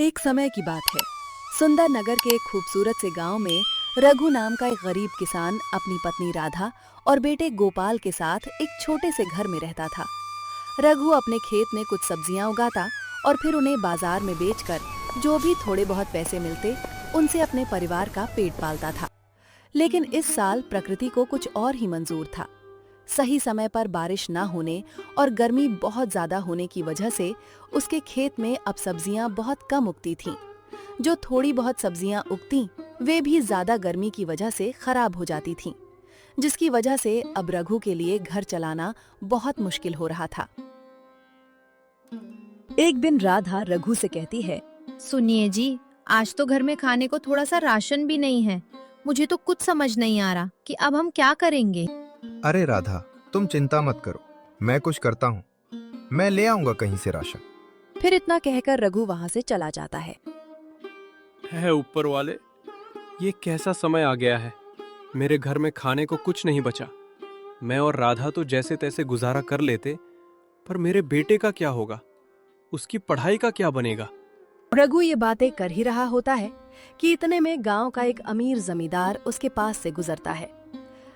एक समय की बात है। सुंदर नगर के एक खूबसूरत से गांव में रघु नाम का एक गरीब किसान अपनी पत्नी राधा और बेटे गोपाल के साथ एक छोटे से घर में रहता था। रघु अपने खेत में कुछ सब्जियां उगाता और फिर उन्हें बाजार में बेचकर जो भी थोड़े बहुत पैसे मिलते उनसे अपने परिवार का पेट पालता था। लेकिन इस साल प्रकृति को कुछ और ही मंजूर था। सही समय पर बारिश न होने और गर्मी बहुत ज्यादा होने की वजह से उसके खेत में अब सब्जियां बहुत कम उगती थीं। जो थोड़ी बहुत सब्जियां उगती वे भी ज्यादा गर्मी की वजह से खराब हो जाती थीं, जिसकी वजह से अब रघु के लिए घर चलाना बहुत मुश्किल हो रहा था। एक दिन राधा रघु से कहती है, सुनिए जी, आज तो घर में खाने को थोड़ा सा राशन भी नहीं है। मुझे तो कुछ समझ नहीं आ रहा कि अब हम क्या करेंगे। अरे राधा, तुम चिंता मत करो, मैं कुछ करता हूँ। मैं ले आऊंगा कहीं से राशन। फिर इतना कहकर रघु वहां से चला जाता है। ऊपर वाले, ये कैसा समय आ गया है। मेरे घर में खाने को कुछ नहीं बचा। मैं और राधा तो जैसे तैसे गुजारा कर लेते, पर मेरे बेटे का क्या होगा? उसकी पढ़ाई का क्या बनेगा? रघु ये बातें कर ही रहा होता है कि इतने में गांव का एक अमीर जमींदार उसके पास से गुजरता है।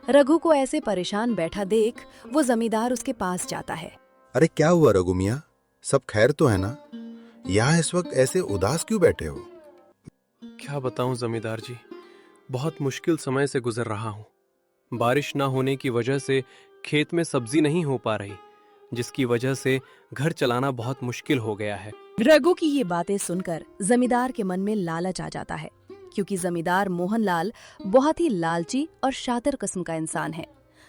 रघु को ऐसे परेशान बैठा देख वो जमींदार उसके पास जाता है। अरे क्या हुआ रघु मियाँ, सब खैर तो है ना? यहाँ इस वक्त ऐसे उदास क्यों बैठे हो? क्या बताऊं जमींदार जी, बहुत मुश्किल समय से गुजर रहा हूं। बारिश ना होने की वजह से खेत में सब्जी नहीं हो पा रही, जिसकी वजह से घर चलाना बहुत मुश्किल हो गया है। रघु की ये बातें सुनकर जमींदार के मन में लालच आ जाता है, क्योंकि जमींदार मोहनलाल बहुत ही लालची और शातिर किस्म का इंसान है,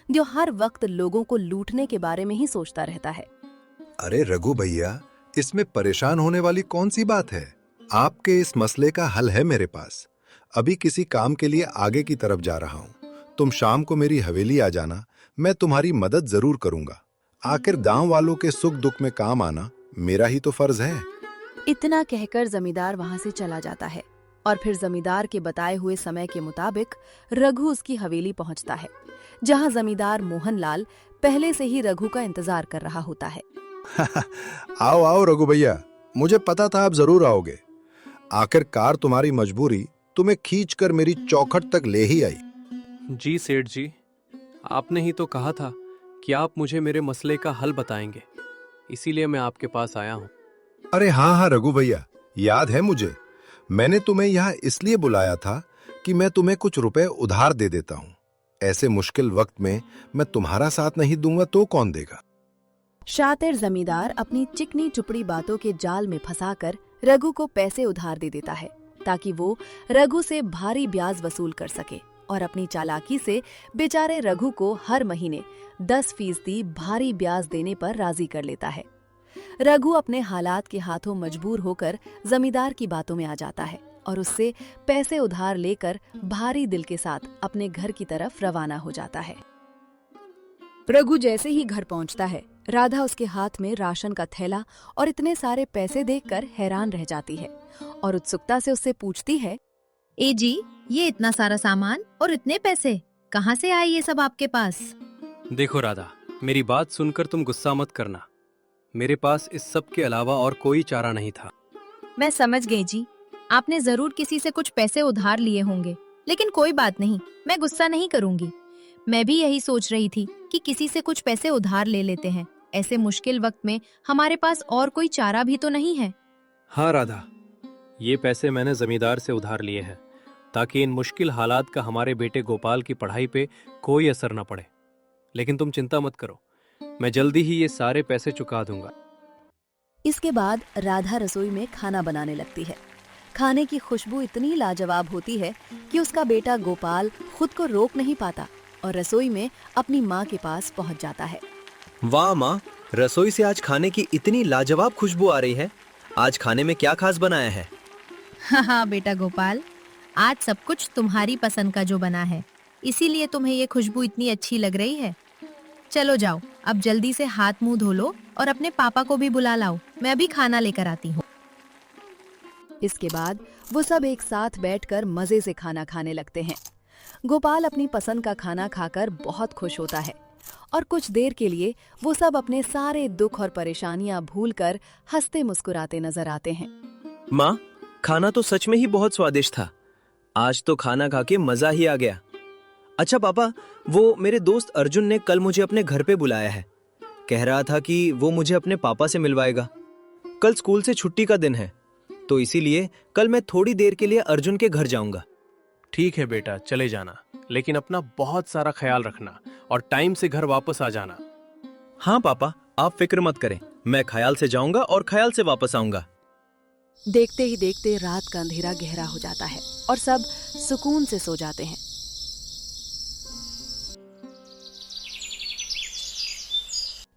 जो हर वक्त लोगों को लूटने के बारे में ही सोचता रहता है। अरे रघु भैया, इसमें परेशान होने वाली कौन सी बात है? आपके इस मसले का हल है मेरे पास। अभी किसी काम के लिए आगे की तरफ जा रहा हूँ। तुम शाम को मेरी हवेली आ जाना, मैं तुम्हारी मदद जरूर करूंगा। आखिर गांव वालों के सुख दुख में काम आना मेरा ही तो फर्ज है। इतना कहकर जमींदार वहां से चला जाता है और फिर जमींदार के बताए हुए समय के मुताबिक रघु उसकी हवेली पहुंचता है, जहां जमींदार मोहनलाल पहले से ही रघु का इंतजार कर रहा होता है। आओ आओ रघु भैया, मुझे पता था आप जरूर आओगे। आखिरकार तुम्हारी मजबूरी तुम्हें खींचकर मेरी चौखट तक ले ही आई। जी सेठ जी, आपने ही तो कहा था कि आप मुझे मेरे मसले का हल बताएंगे, इसीलिए मैं आपके पास आया हूँ। अरे हाँ हाँ रघु भैया, याद है मुझे। मैंने तुम्हें यहाँ इसलिए बुलाया था कि मैं तुम्हें कुछ रुपए उधार दे देता हूँ। ऐसे मुश्किल वक्त में मैं तुम्हारा साथ नहीं दूंगा तो कौन देगा? शातिर जमींदार अपनी चिकनी चुपड़ी बातों के जाल में फंसाकर रघु को पैसे उधार दे देता है, ताकि वो रघु से भारी ब्याज वसूल कर सके और अपनी चालाकी से बेचारे रघु को हर महीने 10% भारी ब्याज देने पर राजी कर लेता है। रघु अपने हालात के हाथों मजबूर होकर जमींदार की बातों में आ जाता है और उससे पैसे उधार लेकर भारी दिल के साथ अपने घर की तरफ रवाना हो जाता है। रघु जैसे ही घर पहुंचता है, राधा उसके हाथ में राशन का थैला और इतने सारे पैसे देखकर हैरान रह जाती है और उत्सुकता से उससे पूछती है, ए जी, ये इतना सारा सामान और इतने पैसे कहाँ से आए ये सब आपके पास? देखो राधा, मेरी बात सुनकर तुम गुस्सा मत करना। मेरे पास इस सब के अलावा और कोई चारा नहीं था। मैं समझ गई जी, आपने जरूर किसी से कुछ पैसे उधार लिए होंगे, लेकिन कोई बात नहीं, मैं गुस्सा नहीं करूंगी। मैं भी यही सोच रही थी कि किसी से कुछ पैसे उधार ले लेते हैं। ऐसे मुश्किल वक्त में हमारे पास और कोई चारा भी तो नहीं है। हाँ राधा, ये पैसे मैंने जमींदार से उधार लिए हैं, ताकि इन मुश्किल हालात का हमारे बेटे गोपाल की पढ़ाई पे कोई असर न पड़े। लेकिन तुम चिंता मत करो, मैं जल्दी ही ये सारे पैसे चुका दूंगा। इसके बाद राधा रसोई में खाना बनाने लगती है। खाने की खुशबू इतनी लाजवाब होती है कि उसका बेटा गोपाल खुद को रोक नहीं पाता और रसोई में अपनी माँ के पास पहुँच जाता है। वाह माँ, रसोई से आज खाने की इतनी लाजवाब खुशबू आ रही है। आज खाने में क्या खास बनाया है? हाँ बेटा गोपाल, आज सब कुछ तुम्हारी पसंद का जो बना है, इसीलिए तुम्हें ये खुशबू इतनी अच्छी लग रही है। चलो जाओ, अब जल्दी से हाथ मुंह धो लो और अपने पापा को भी बुला लाओ। मैं अभी खाना लेकर आती हूँ। इसके बाद वो सब एक साथ बैठकर मजे से खाना खाने लगते हैं। गोपाल अपनी पसंद का खाना खाकर बहुत खुश होता है और कुछ देर के लिए वो सब अपने सारे दुख और परेशानियां भूलकर हंसते मुस्कुराते नजर आते हैं। माँ, खाना तो सच में ही बहुत स्वादिष्ट था। आज तो खाना खा के मजा ही आ गया। अच्छा पापा, वो मेरे दोस्त अर्जुन ने कल मुझे अपने घर पे बुलाया है। कह रहा था कि वो मुझे अपने पापा से मिलवाएगा। कल स्कूल से छुट्टी का दिन है, तो इसीलिए कल मैं थोड़ी देर के लिए अर्जुन के घर जाऊंगा। ठीक है बेटा, चले जाना, लेकिन अपना बहुत सारा ख्याल रखना और टाइम से घर वापस आ जाना। हाँ पापा, आप फिक्र मत करें, मैं ख्याल से जाऊंगा और ख्याल से वापस आऊंगा। देखते ही देखते रात का अंधेरा गहरा हो जाता है और सब सुकून से सो जाते हैं।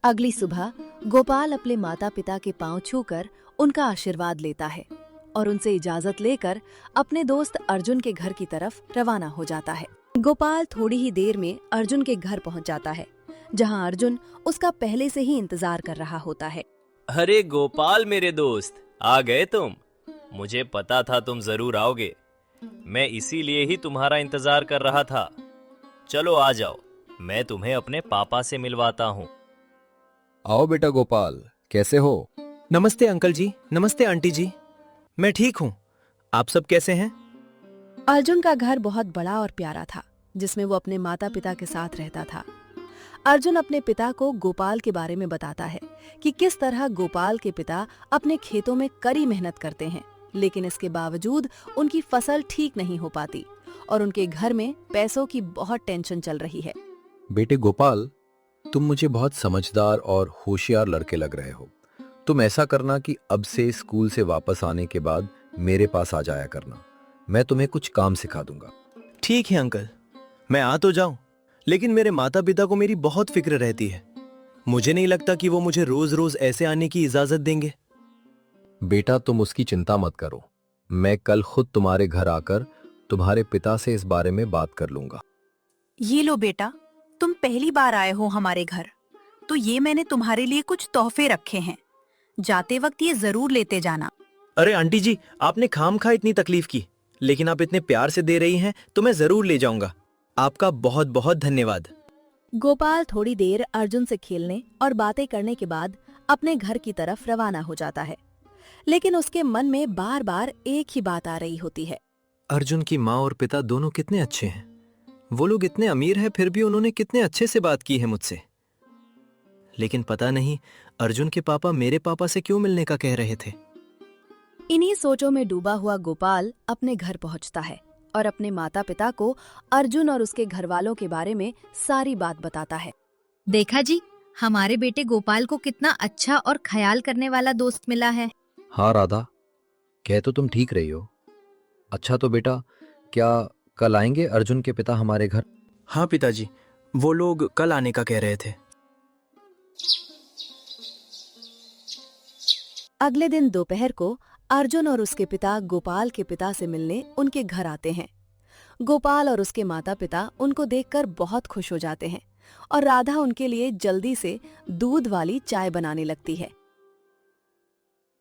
अगली सुबह गोपाल अपने माता पिता के पांव छूकर उनका आशीर्वाद लेता है और उनसे इजाजत लेकर अपने दोस्त अर्जुन के घर की तरफ रवाना हो जाता है। गोपाल थोड़ी ही देर में अर्जुन के घर पहुंच जाता है, जहां अर्जुन उसका पहले से ही इंतजार कर रहा होता है। अरे गोपाल मेरे दोस्त, आ गए तुम। मुझे पता था तुम जरूर आओगे। मैं इसीलिए ही तुम्हारा इंतजार कर रहा था। चलो आ जाओ, मैं तुम्हें अपने पापा से मिलवाता हूँ। आओ बेटा गोपाल, कैसे हो? नमस्ते अंकल जी, नमस्ते आंटी जी। मैं ठीक हूँ, आप सब कैसे हैं? अर्जुन का घर बहुत बड़ा और प्यारा था, जिसमें वो अपने माता पिता के साथ रहता था। अर्जुन अपने पिता को गोपाल के बारे में बताता है कि किस तरह गोपाल के पिता अपने खेतों में कड़ी मेहनत करते हैं, लेकिन इसके बावजूद उनकी फसल ठीक नहीं हो पाती और उनके घर में पैसों की बहुत टेंशन चल रही है। बेटे गोपाल, तुम मुझे बहुत समझदार और होशियार लड़के लग रहे हो। तुम ऐसा करना कि अब से स्कूल से वापस आने के बाद मेरे पास आ जाया करना। मैं तुम्हें कुछ काम सिखा दूंगा। ठीक है अंकल, मैं आ तो जाऊं, लेकिन मेरे माता पिता को मेरी बहुत फिक्र रहती है। मुझे नहीं लगता कि वो मुझे रोज रोज ऐसे आने की इजाजत देंगे। बेटा तुम उसकी चिंता मत करो, मैं कल खुद तुम्हारे घर आकर तुम्हारे पिता से इस बारे में बात कर लूंगा। ये लो बेटा, तुम पहली बार आए हो हमारे घर, तो ये मैंने तुम्हारे लिए कुछ तोहफे रखे हैं। जाते वक्त ये जरूर लेते जाना। अरे आंटी जी, आपने खामखा इतनी तकलीफ की, लेकिन आप इतने प्यार से दे रही हैं तो मैं जरूर ले जाऊंगा। आपका बहुत बहुत धन्यवाद। गोपाल थोड़ी देर अर्जुन से खेलने और बातें करने के बाद अपने घर की तरफ रवाना हो जाता है, लेकिन उसके मन में बार बार एक ही बात आ रही होती है। अर्जुन की माँ और पिता दोनों कितने अच्छे हैं। वो लोग इतने अमीर हैं, फिर भी उन्होंने कितने अच्छे से बात की है मुझसे। लेकिन पता नहीं अर्जुन के पापा मेरे पापा से क्यों मिलने का कह रहे थे। इन्हीं सोचों में डूबा हुआ गोपाल अपने घर पहुंचता है और अपने माता पिता को अर्जुन और उसके घर वालों के बारे में सारी बात बताता है। देखा जी, हमारे बेटे गोपाल को कितना अच्छा और ख्याल करने वाला दोस्त मिला है। हाँ राधा, कह तो तुम ठीक रही हो। अच्छा तो बेटा, क्या कल आएंगे अर्जुन के पिता हमारे घर? हाँ पिताजी, वो लोग कल आने का कह रहे थे। अगले दिन दोपहर को अर्जुन और उसके पिता गोपाल के पिता से मिलने उनके घर आते हैं। गोपाल और उसके माता पिता उनको देखकर बहुत खुश हो जाते हैं और राधा उनके लिए जल्दी से दूध वाली चाय बनाने लगती है।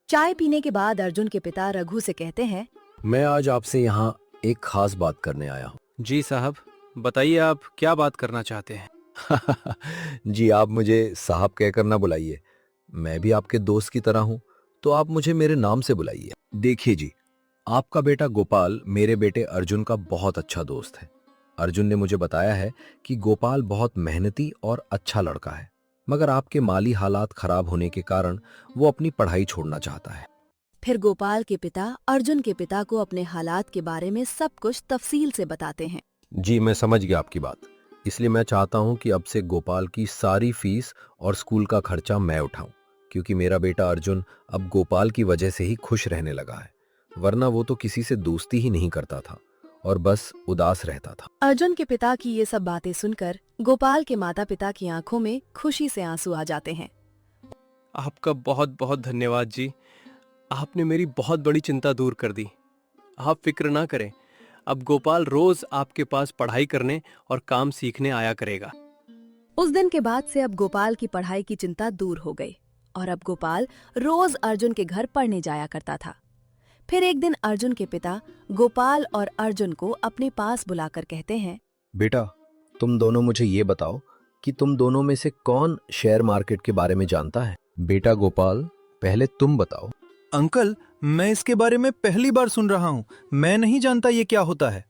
चाय पीने के बाद अर्जुन के पिता रघु से कहते हैं, मैं आज आपसे यहाँ एक खास बात करने आया हूँ। जी साहब, बताइए आप क्या बात करना चाहते हैं। जी आप मुझे साहब कहकर ना बुलाइए, मैं भी आपके दोस्त की तरह हूँ, तो आप मुझे मेरे नाम से बुलाइए। देखिए जी, आपका बेटा गोपाल मेरे बेटे अर्जुन का बहुत अच्छा दोस्त है। अर्जुन ने मुझे बताया है कि गोपाल बहुत मेहनती और अच्छा लड़का है, मगर आपके माली हालात खराब होने के कारण वो अपनी पढ़ाई छोड़ना चाहता है। फिर गोपाल के पिता अर्जुन के पिता को अपने हालात के बारे में सब कुछ तफसील से बताते हैं। जी मैं समझ गया आपकी बात, इसलिए मैं चाहता हूँ कि अब से गोपाल की सारी फीस और स्कूल का खर्चा मैं उठाऊं, क्योंकि मेरा बेटा अर्जुन अब गोपाल की वजह से ही खुश रहने लगा है, वरना वो तो किसी से दोस्ती ही नहीं करता था और बस उदास रहता था। अर्जुन के पिता की ये सब बातें सुनकर गोपाल के माता पिता की आंखों में खुशी से आंसू आ जाते हैं। आपका बहुत बहुत धन्यवाद जी, आपने मेरी बहुत बड़ी चिंता दूर कर दी। आप फिक्र ना करें, अब गोपाल रोज आपके पास पढ़ाई करने और काम सीखने आया करेगा। उस दिन के बाद से अब गोपाल की पढ़ाई की चिंता दूर हो गई और अब गोपाल रोज अर्जुन के घर पढ़ने जाया करता था। फिर एक दिन अर्जुन के पिता गोपाल और अर्जुन को अपने पास बुलाकर कहते हैं, बेटा तुम दोनों मुझे ये बताओ कि तुम दोनों में से कौन शेयर मार्केट के बारे में जानता है? बेटा गोपाल, पहले तुम बताओ। अंकल, मैं इसके बारे में पहली बार सुन रहा हूँ। मैं नहीं जानता ये क्या होता है।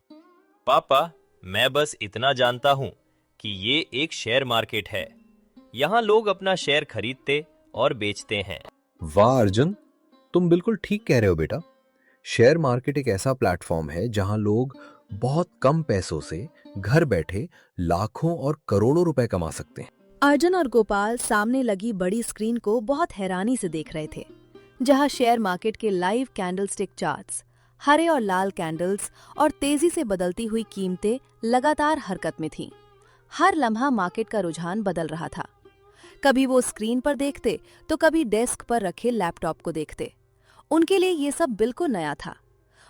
पापा, मैं बस इतना जानता हूँ कि ये एक शेयर मार्केट है। यहाँ लोग अपना शेयर खरीदते और बेचते हैं। वाह अर्जुन, तुम बिल्कुल ठीक कह रहे हो बेटा। शेयर मार्केट एक ऐसा प्लेटफॉर्म है जहां लोग बहुत कम पैसों से घर बैठे लाखों और करोड़ों रुपए कमा सकते हैं। अर्जुन और गोपाल सामने लगी बड़ी स्क्रीन को बहुत हैरानी से देख रहे थे, जहां शेयर मार्केट के लाइव कैंडलस्टिक चार्ट्स, हरे और लाल कैंडल्स और तेजी से बदलती हुई कीमतें लगातार हरकत में थीं। हर लम्हा मार्केट का रुझान बदल रहा था। कभी वो स्क्रीन पर देखते तो कभी डेस्क पर रखे लैपटॉप को देखते। उनके लिए ये सब बिल्कुल नया था।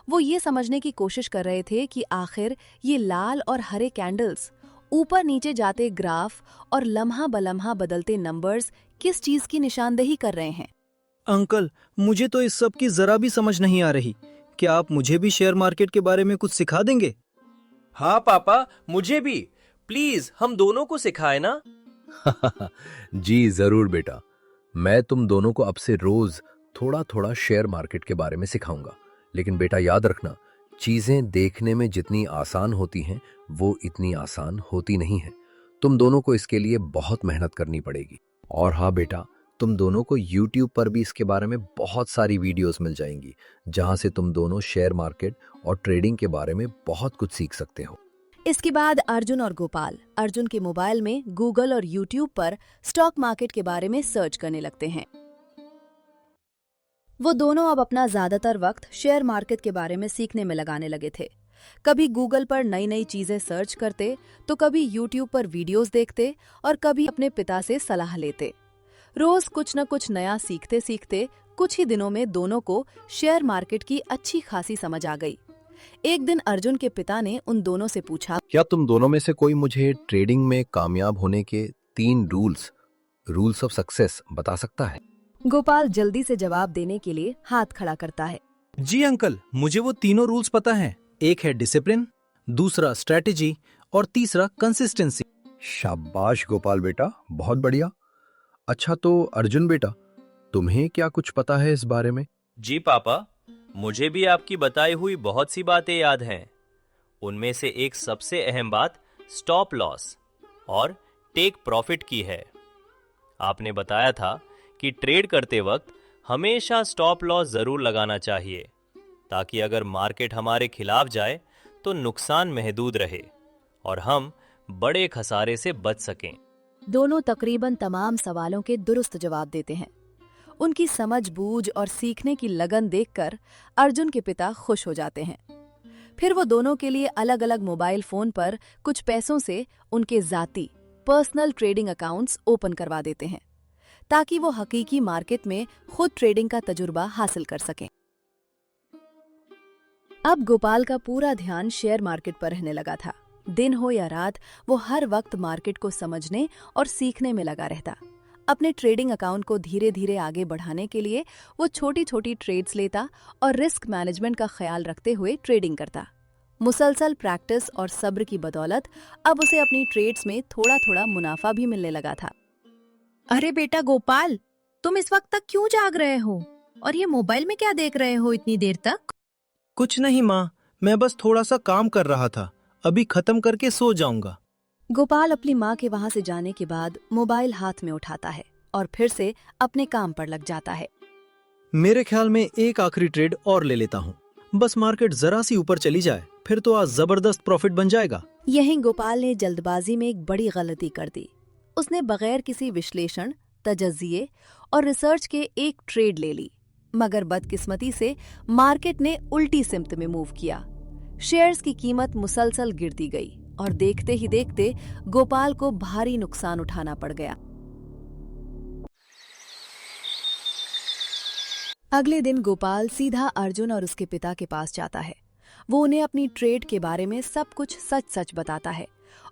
वो ये समझने की कोशिश कर रहे थे कि आखिर ये लाल और हरे कैंडल्स, ऊपर नीचे जाते ग्राफ और लम्हा बलम्हा बदलते नंबर्स किस चीज की निशानदेही कर रहे हैं। अंकल, मुझे तो इस सब की जरा भी समझ नहीं आ रही। क्या आप मुझे भी शेयर मार्केट के बारे में कुछ सिखा देंगे? हाँ पापा, मुझे भी। प्लीज हम दोनों को सिखाए ना। जी जरूर बेटा, मैं तुम दोनों को अब से रोज थोड़ा थोड़ा शेयर मार्केट के बारे में सिखाऊंगा। लेकिन बेटा याद रखना, चीजें देखने में जितनी आसान होती हैं वो इतनी आसान होती नहीं है। तुम दोनों को इसके लिए बहुत मेहनत करनी पड़ेगी। और हाँ बेटा, तुम दोनों को YouTube पर भी इसके बारे में बहुत सारी वीडियोस मिल जाएंगी, जहां से तुम दोनों शेयर मार्केट और ट्रेडिंग के बारे में बहुत कुछ सीख सकते हो। इसके बाद अर्जुन और गोपाल अर्जुन के मोबाइल में गूगल और यूट्यूब पर स्टॉक मार्केट के बारे में सर्च करने लगते हैं। वो दोनों अब अपना ज्यादातर वक्त शेयर मार्केट के बारे में सीखने में लगाने लगे थे। कभी गूगल पर नई नई चीजें सर्च करते, तो कभी यूट्यूब पर वीडियोस देखते और कभी अपने पिता से सलाह लेते। रोज कुछ न कुछ नया सीखते सीखते कुछ ही दिनों में दोनों को शेयर मार्केट की अच्छी खासी समझ आ गई। एक दिन अर्जुन के पिता ने उन दोनों से पूछा, क्या तुम दोनों में से कोई मुझे ट्रेडिंग में कामयाब होने के 3 रूल्स ऑफ सक्सेस बता सकता है? गोपाल जल्दी से जवाब देने के लिए हाथ खड़ा करता है। जी अंकल, मुझे वो तीनों रूल्स पता हैं। एक है डिसिप्लिन, दूसरा स्ट्रेटेजी और तीसरा कंसिस्टेंसी। शाबाश गोपाल बेटा, बहुत बढ़िया। अच्छा तो अर्जुन बेटा, तुम्हें क्या कुछ पता है इस बारे में? जी पापा, मुझे भी आपकी बताई हुई बहुत सी बातें याद हैं। उनमें से एक सबसे अहम बात स्टॉप लॉस और टेक प्रॉफिट की है। आपने बताया था कि ट्रेड करते वक्त हमेशा स्टॉप लॉस जरूर लगाना चाहिए, ताकि अगर मार्केट हमारे खिलाफ जाए तो नुकसान महदूद रहे और हम बड़े खसारे से बच सकें। दोनों तकरीबन तमाम सवालों के दुरुस्त जवाब देते हैं। उनकी समझ बूझ और सीखने की लगन देखकर अर्जुन के पिता खुश हो जाते हैं। फिर वो दोनों के लिए अलग अलग मोबाइल फोन पर कुछ पैसों से उनके जाती पर्सनल ट्रेडिंग अकाउंट्स ओपन करवा देते हैं, ताकि वो हकीकी मार्केट में खुद ट्रेडिंग का तजुर्बा हासिल कर सकें। अब गोपाल का पूरा ध्यान शेयर मार्केट पर रहने लगा था। दिन हो या रात, वो हर वक्त मार्केट को समझने और सीखने में लगा रहता। अपने ट्रेडिंग अकाउंट को धीरे धीरे आगे बढ़ाने के लिए वो छोटी छोटी ट्रेड्स लेता और रिस्क मैनेजमेंट का ख्याल रखते हुए ट्रेडिंग करता। मुसलसल प्रैक्टिस और सब्र की बदौलत अब उसे अपनी ट्रेड्स में थोड़ा थोड़ा मुनाफा भी मिलने लगा था। अरे बेटा गोपाल, तुम इस वक्त तक क्यों जाग रहे हो और ये मोबाइल में क्या देख रहे हो इतनी देर तक? कुछ नहीं माँ, मैं बस थोड़ा सा काम कर रहा था। अभी खत्म करके सो जाऊंगा। गोपाल अपनी माँ के वहां से जाने के बाद मोबाइल हाथ में उठाता है और फिर से अपने काम पर लग जाता है। मेरे ख्याल में एक आखिरी ट्रेड और ले लेता हूँ। बस मार्केट जरा सी ऊपर चली जाए, फिर तो आज जबरदस्त प्रॉफिट बन जाएगा। यहीं गोपाल ने जल्दबाजी में एक बड़ी गलती कर दी। उसने बगैर किसी विश्लेषण, तजज़िये और रिसर्च के एक ट्रेड ले ली, मगर बदकिस्मती से मार्केट ने उल्टी सिमत में मूव किया। शेयर्स की कीमत मुसलसल गिरती गई और देखते ही देखते गोपाल को भारी नुकसान उठाना पड़ गया। अगले दिन गोपाल सीधा अर्जुन और उसके पिता के पास जाता है। वो उन्हें अपनी ट्रेड के बारे में सब कुछ सच सच बताता है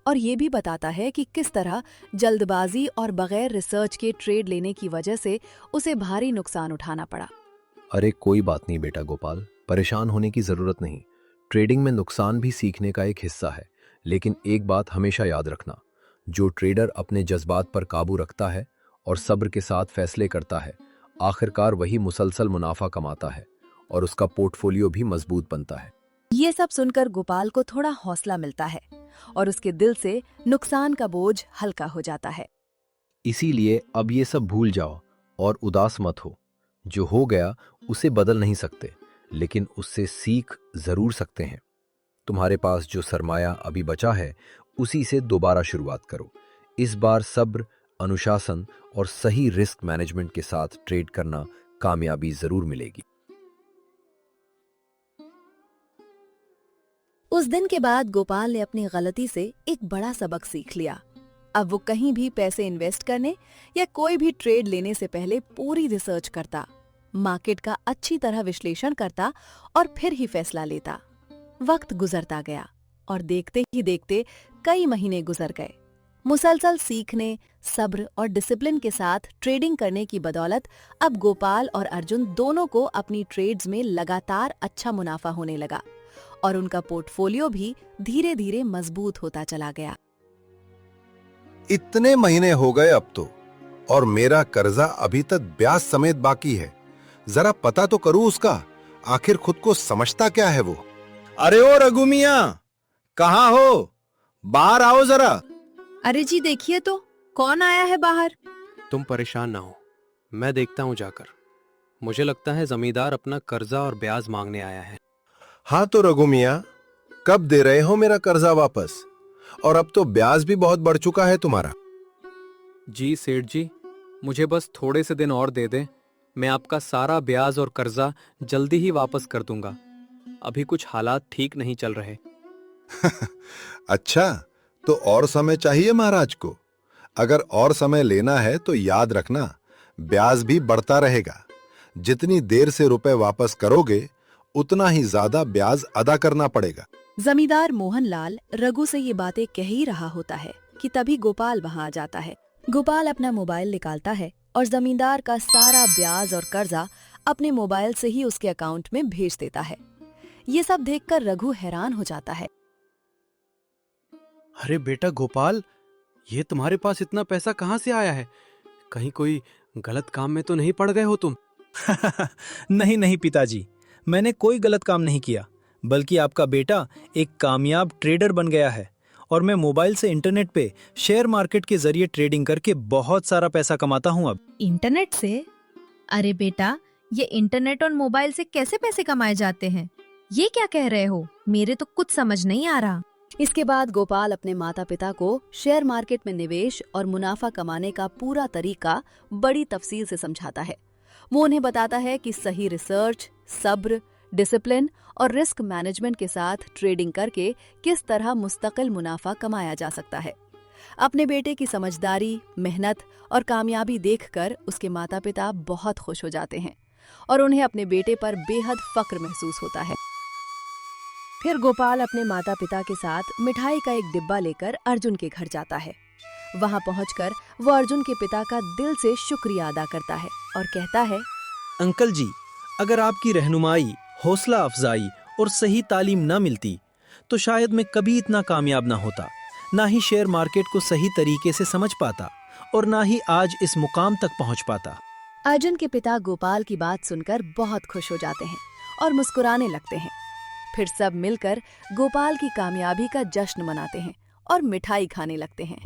और ये भी बताता है कि किस तरह जल्दबाजी और बगैर रिसर्च के ट्रेड लेने की वजह से उसे भारी नुकसान उठाना पड़ा। अरे कोई बात नहीं बेटा गोपाल, परेशान होने की जरूरत नहीं। ट्रेडिंग में नुकसान भी सीखने का एक हिस्सा है, लेकिन एक बात हमेशा याद रखना, जो ट्रेडर अपने जज्बात पर काबू रखता है और सब्र के साथ फैसले करता है, आखिरकार वही मुसलसल मुनाफा कमाता है और उसका पोर्टफोलियो भी मजबूत बनता है। ये सब सुनकर गोपाल को थोड़ा हौसला मिलता है और उसके दिल से नुकसान का बोझ हल्का हो जाता है। इसीलिए अब ये सब भूल जाओ और उदास मत हो। जो हो गया उसे बदल नहीं सकते, लेकिन उससे सीख जरूर सकते हैं। तुम्हारे पास जो सरमाया अभी बचा है उसी से दोबारा शुरुआत करो। इस बार सब्र, अनुशासन और सही रिस्क मैनेजमेंट के साथ ट्रेड करना कामयाबी जरूर मिलेगी। उस दिन के बाद गोपाल ने अपनी गलती से एक बड़ा सबक सीख लिया। अब वो कहीं भी पैसे इन्वेस्ट करने या कोई भी ट्रेड लेने से पहले पूरी रिसर्च करता, मार्केट का अच्छी तरह विश्लेषण करता और फिर ही फैसला लेता। वक्त गुजरता गया और देखते ही देखते कई महीने गुजर गए। मुसलसल सीखने, सब्र और डिसिप्लिन के साथ ट्रेडिंग करने की बदौलत अब गोपाल और अर्जुन दोनों को अपनी ट्रेड्स में लगातार अच्छा मुनाफा होने लगा और उनका पोर्टफोलियो भी धीरे धीरे मजबूत होता चला गया। इतने महीने हो गए अब तो, और मेरा कर्जा अभी तक ब्याज समेत बाकी है। जरा पता तो करूं उसका, आखिर खुद को समझता क्या है वो। अरे ओ रघु मियां, कहाँ हो? बाहर आओ जरा। अरे जी देखिए तो कौन आया है बाहर। तुम परेशान ना हो, मैं देखता हूँ जाकर। मुझे लगता है जमींदार अपना कर्जा और ब्याज मांगने आया है। हाँ तो रघु मियां, कब दे रहे हो मेरा कर्जा वापस? और अब तो ब्याज भी बहुत बढ़ चुका है तुम्हारा। जी सेठ जी, मुझे बस थोड़े से दिन और दे दें, मैं आपका सारा ब्याज और कर्जा जल्दी ही वापस कर दूंगा। अभी कुछ हालात ठीक नहीं चल रहे। अच्छा, तो और समय चाहिए महाराज को? अगर और समय लेना है तो याद रखना, ब्याज भी बढ़ता रहेगा। जितनी देर से रुपए वापस करोगे उतना ही ज्यादा ब्याज अदा करना पड़ेगा। जमींदार मोहनलाल रघु से ये बातें कह ही रहा होता है कि तभी गोपाल वहां आ जाता है। गोपाल अपना मोबाइल निकालता है और जमींदार का सारा ब्याज और कर्जा अपने मोबाइल से ही उसके अकाउंट में भेज देता है। ये सब देखकर रघु हैरान हो जाता है। अरे बेटा गोपाल, ये तुम्हारे पास इतना पैसा कहाँ से आया है? कहीं कोई गलत काम में तो नहीं पड़ गए हो तुम? नहीं नहीं पिताजी, मैंने कोई गलत काम नहीं किया, बल्कि आपका बेटा एक कामयाब ट्रेडर बन गया है और मैं मोबाइल से इंटरनेट पे शेयर मार्केट के जरिए ट्रेडिंग करके बहुत सारा पैसा कमाता हूँ अब। इंटरनेट से? अरे बेटा, ये इंटरनेट और मोबाइल से कैसे पैसे कमाए जाते हैं? ये क्या कह रहे हो? मेरे तो कुछ समझ नहीं आ रहा। इसके बाद गोपाल अपने माता पिता को शेयर मार्केट में निवेश और मुनाफा कमाने का पूरा तरीका बड़ी तफसील से समझाता है। वो उन्हें बताता है कि सही रिसर्च, सब्र, डिसिप्लिन और रिस्क मैनेजमेंट के साथ ट्रेडिंग करके किस तरह मुस्तकिल मुनाफा कमाया जा सकता है। अपने बेटे की समझदारी, मेहनत और कामयाबी देखकर उसके माता पिता बहुत खुश हो जाते हैं और उन्हें अपने बेटे पर बेहद फक्र महसूस होता है। फिर गोपाल अपने माता पिता के साथ मिठाई का एक डिब्बा लेकर अर्जुन के घर जाता है। वहां पहुंचकर वो अर्जुन के पिता का दिल से शुक्रिया अदा करता है और कहता है, अंकल जी, अगर आपकी रहनुमाई, हौसला अफजाई और सही तालीम न मिलती तो शायद मैं कभी इतना कामयाब ना होता, ना ही शेयर मार्केट को सही तरीके से समझ पाता और ना ही आज इस मुकाम तक पहुंच पाता। अर्जुन के पिता गोपाल की बात सुनकर बहुत खुश हो जाते हैं और मुस्कुराने लगते हैं। फिर सब मिलकर गोपाल की कामयाबी का जश्न मनाते हैं और मिठाई खाने लगते हैं।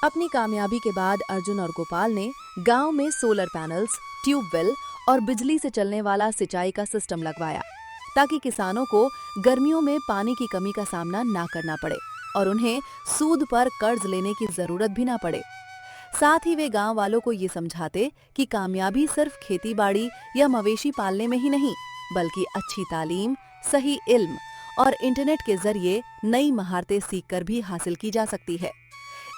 अपनी कामयाबी के बाद अर्जुन और गोपाल ने गांव में सोलर पैनल्स, ट्यूबवेल और बिजली से चलने वाला सिंचाई का सिस्टम लगवाया ताकि किसानों को गर्मियों में पानी की कमी का सामना ना करना पड़े और उन्हें सूद पर कर्ज लेने की जरूरत भी ना पड़े। साथ ही वे गांव वालों को ये समझाते कि कामयाबी सिर्फ खेती बाड़ी या मवेशी पालने में ही नहीं, बल्कि अच्छी तालीम, सही इल्म और इंटरनेट के जरिए नई महारतें सीखकर भी हासिल की जा सकती है।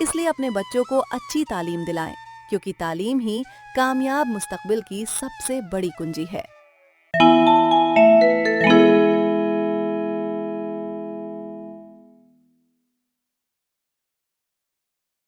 इसलिए अपने बच्चों को अच्छी तालीम दिलाएं, क्योंकि तालीम ही कामयाब मुस्तकबिल की सबसे बड़ी कुंजी है।